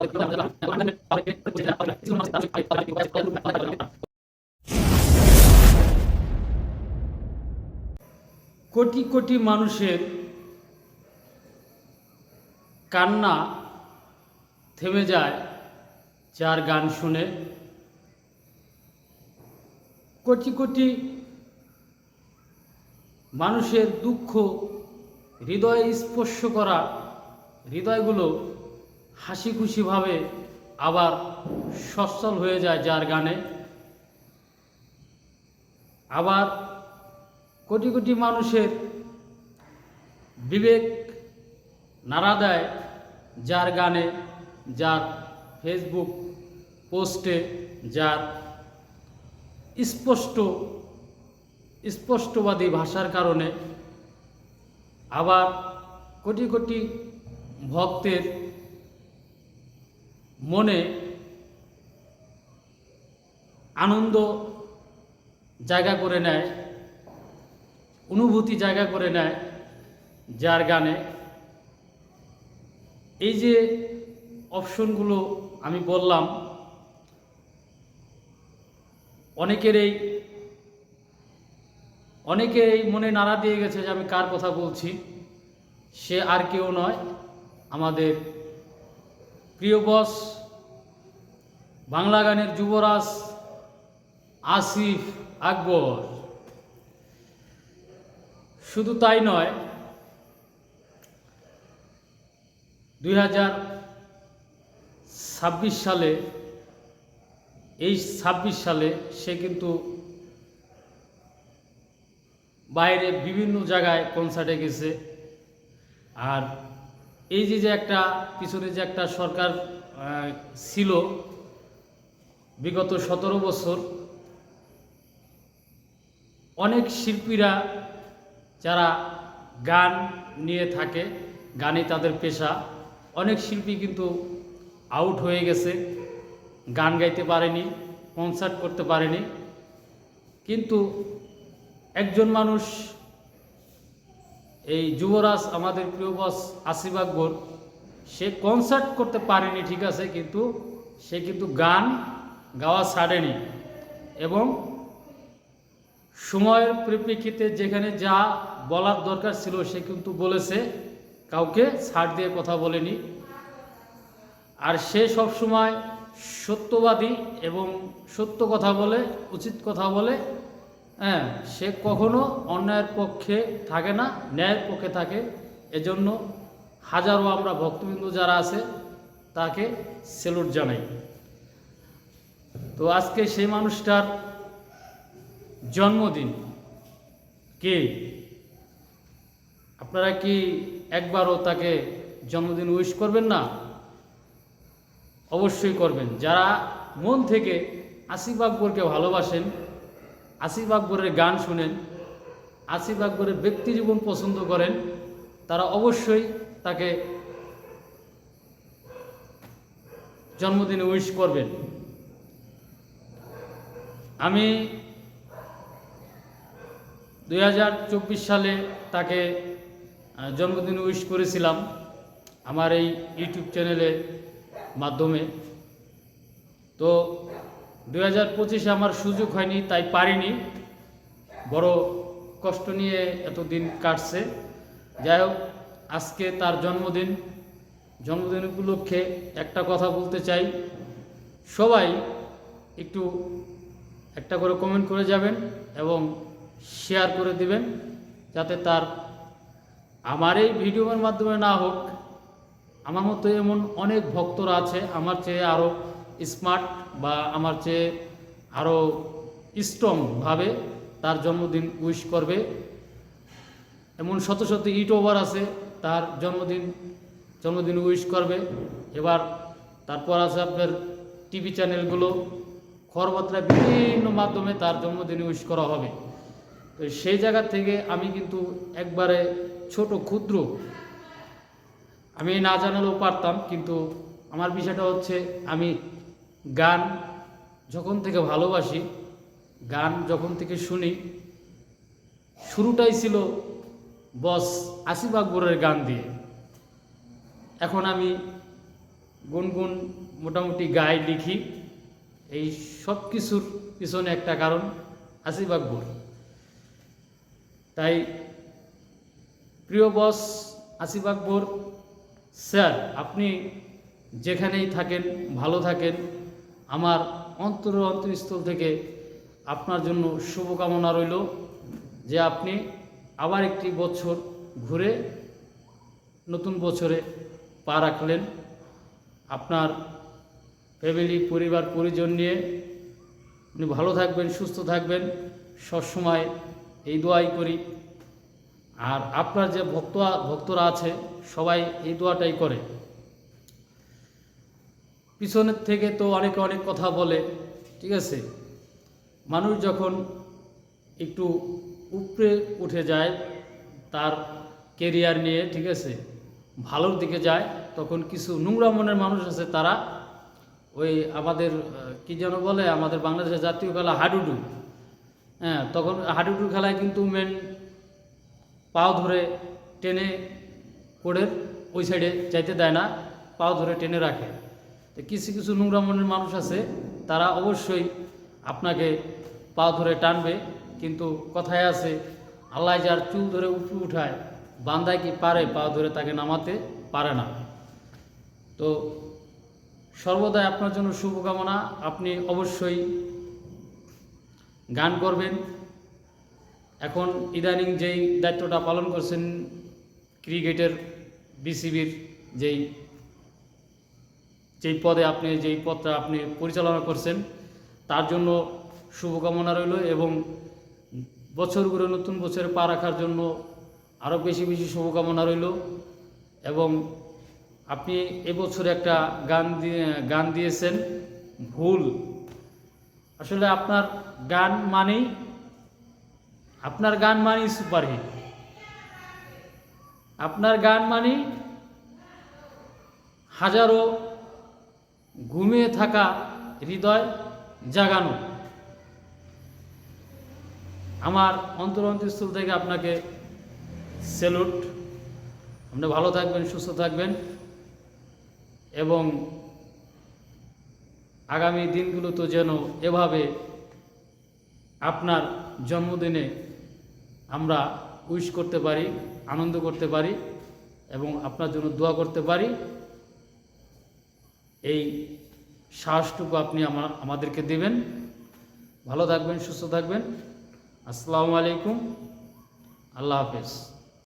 কোটি কোটি মানুষের কান্না থেমে যায় যার গান শুনে। কোটি কোটি মানুষের দুঃখ হৃদয়ে স্পর্শ করা হৃদয়গুলো হাসি খুশিভাবে আবার সচ্ছল হয়ে যায় যার গানে। আবার কোটি কোটি মানুষের বিবেক নাড়া দেয় যার গানে, যার ফেসবুক পোস্টে, যার স্পষ্টবাদী ভাষার কারণে। আবার কোটি কোটি ভক্তের মনে আনন্দ জায়গা করে নেয়, অনুভূতি জায়গা করে নেয় যার গানে। এই যে অপশনগুলো আমি বললাম, অনেকেরই মনে নাড়া দিয়ে গেছে যে আমি কার কথা বলছি। সে আর কেউ নয়, আমাদের প্রিয় বস, বাংলা গানের যুবরাজ আসিফ আকবর। শুধু তাই নয়, 2026 সালে সে কিন্তু বাইরে বিভিন্ন জায়গায় কনসার্টে গেছে। আর এই যে একটা পিছনে যে একটা সরকার ছিল বিগত 17 বছর, অনেক শিল্পীরা যারা গান নিয়ে থাকে, গানই তাদের পেশা, অনেক শিল্পী কিন্তু আউট হয়ে গেছে, গান গাইতে পারেনি, কনসার্ট করতে পারেনি। কিন্তু একজন মানুষ, এই যুবরাজ আমাদের প্রিয় বস আসিফ আকবর, সে কনসার্ট করতে পারেনি ঠিক আছে, কিন্তু সে কিন্তু গান গাওয়া ছাড়েনি। এবং সময়ের পরিপ্রেক্ষিতে যেখানে যা বলার দরকার ছিল সে কিন্তু বলেছে, কাউকে ছাড় দিয়ে কথা বলেনি। আর সে সবসময় সত্যবাদী এবং সত্য কথা বলে, উচিত কথা বলে। সে কখনো অন্যায়ের পক্ষে থাকে না, ন্যায়ের পক্ষে থাকে। এজন্য হাজারো আমরা ভক্তবৃন্দ যারা আছে তাকে স্যালুট জানাই। তো আজকে সেই মানুষটার জন্মদিন। কি আপনারা কি একবারও তাকে জন্মদিন উইশ করবেন না? অবশ্যই করবেন। যারা মন থেকে আসিফ আকবরকে ভালোবাসেন, আসিফ আকবরের গান শুনেন, আসিফ আকবরের ব্যক্তি জীবন পছন্দ করেন, তারা অবশ্যই তাকে জন্মদিনে উইশ করবেন। আমি 2024 সালে তাকে জন্মদিনে উইশ করেছিলাম আমার এই ইউটিউব চ্যানেলের মাধ্যমে। তো 2025-এ আমার সুযোগ হয়নি, তাই পারিনি, বড় কষ্ট নিয়ে এতদিন কাটছে। যাই হোক, আজকে তার জন্মদিন উপলক্ষে একটা কথা বলতে চাই। সবাই একটু একটা করে কমেন্ট করে যাবেন এবং শেয়ার করে দিবেন, যাতে তার আমার এই ভিডিওর মাধ্যমে না হোক, আমার মতো এমন অনেক ভক্তরা আছে আমার চেয়ে আরও স্মার্ট বা আমার চেয়ে আরও স্ট্রংভাবে তার জন্মদিন উইশ করবে। এমন শত শত ইউটিউবার আছে তার জন্মদিন উইশ করবে। এবার তারপর আছে আপনার টিভি চ্যানেলগুলো, খবরপত্রে বিভিন্ন মাধ্যমে তার জন্মদিন উইশ করা হবে। তো সেই জায়গা থেকে আমি কিন্তু একবারে ছোট ক্ষুদ্র, আমি না জানালেও পারতাম, কিন্তু আমার বিষয়টা হচ্ছে আমি গান যখন থেকে ভালোবাসি, গান যখন থেকে শুনি, শুরুটাই ছিল বস আসিফ আকবরের গান দিয়ে। এখন আমি গুনগুন মোটামুটি গাই লিখি। এই সব কিছুর পিছনে একটা কারণ আসিফ আকবর। তাই প্রিয় বস আসিফ আকবর স্যার, আপনি যেখানেই থাকেন ভালো থাকেন। আমার অন্তরস্থল থেকে আপনার জন্য শুভকামনা রইল যে আপনি আবার একটি বছর ঘুরে নতুন বছরে পা রাখলেন। আপনার ফ্যামিলি, পরিবার পরিজন নিয়ে আপনি ভালো থাকবেন, সুস্থ থাকবেন, সবসময় এই দোয়াই করি। আর আপনার যে ভক্তরা আছে সবাই এই দোয়াটাই করে। পিছনের থেকে তো অনেকে অনেক কথা বলে, ঠিক আছে। মানুষ যখন একটু উপরে উঠে যায় তার কেরিয়ার নিয়ে, ঠিক আছে, ভালোর দিকে যায়, তখন কিছু নোংরা মনের মানুষ আছে, তারা ওই আমাদের কি যেন বলে, আমাদের বাংলাদেশের জাতীয় খেলা হাডুডু, হ্যাঁ, তখন হাডুডু খেলায় কিন্তু মেন পাও ধরে টেনে কোড়ের ওই সাইডে যাইতে দেয় না, পাও ধরে টেনে রাখে। তো কিছু কিছু নোংরা মনের মানুষ আছে, তারা অবশ্যই আপনাকে পা ধরে টানবে, কিন্তু কথায় আছে আল্লাহ যার চুল ধরে উপরে উঠায়, বান্দায় কি পারে পা ধরে তাকে নামাতে পারে না। তো সর্বদাই আপনার জন্য শুভকামনা। আপনি অবশ্যই গান করবেন। এখন ইদানিং যেই দায়িত্বটা পালন করছেন ক্রিকেটের বিসিবির যেই পদটা আপনি পরিচালনা করছেন, তার জন্য শুভকামনা রইল। এবং বছরগুলো নতুন বছরে পা রাখার জন্য আরও বেশি বেশি শুভকামনা রইল। এবং আপনি এবছরে একটা গান দিয়েছেন ভুল। আসলে আপনার গান মানেই সুপারহিট। আপনার গান মানেই হাজারো ঘুমিয়ে থাকা হৃদয় জাগানো। আমার অন্তরস্থল থেকে আপনাকে স্যালুট। আপনি ভালো থাকবেন, সুস্থ থাকবেন, এবং আগামী দিনগুলোতে যেন এভাবে আপনার জন্মদিনে আমরা উইশ করতে পারি, আনন্দ করতে পারি, এবং আপনার জন্য দোয়া করতে পারি। এই সাহসটুকু আপনি আমাদেরকে দেবেন। ভালো থাকবেন, সুস্থ থাকবেন। আসসালামু আলাইকুম, আল্লাহ হাফেজ।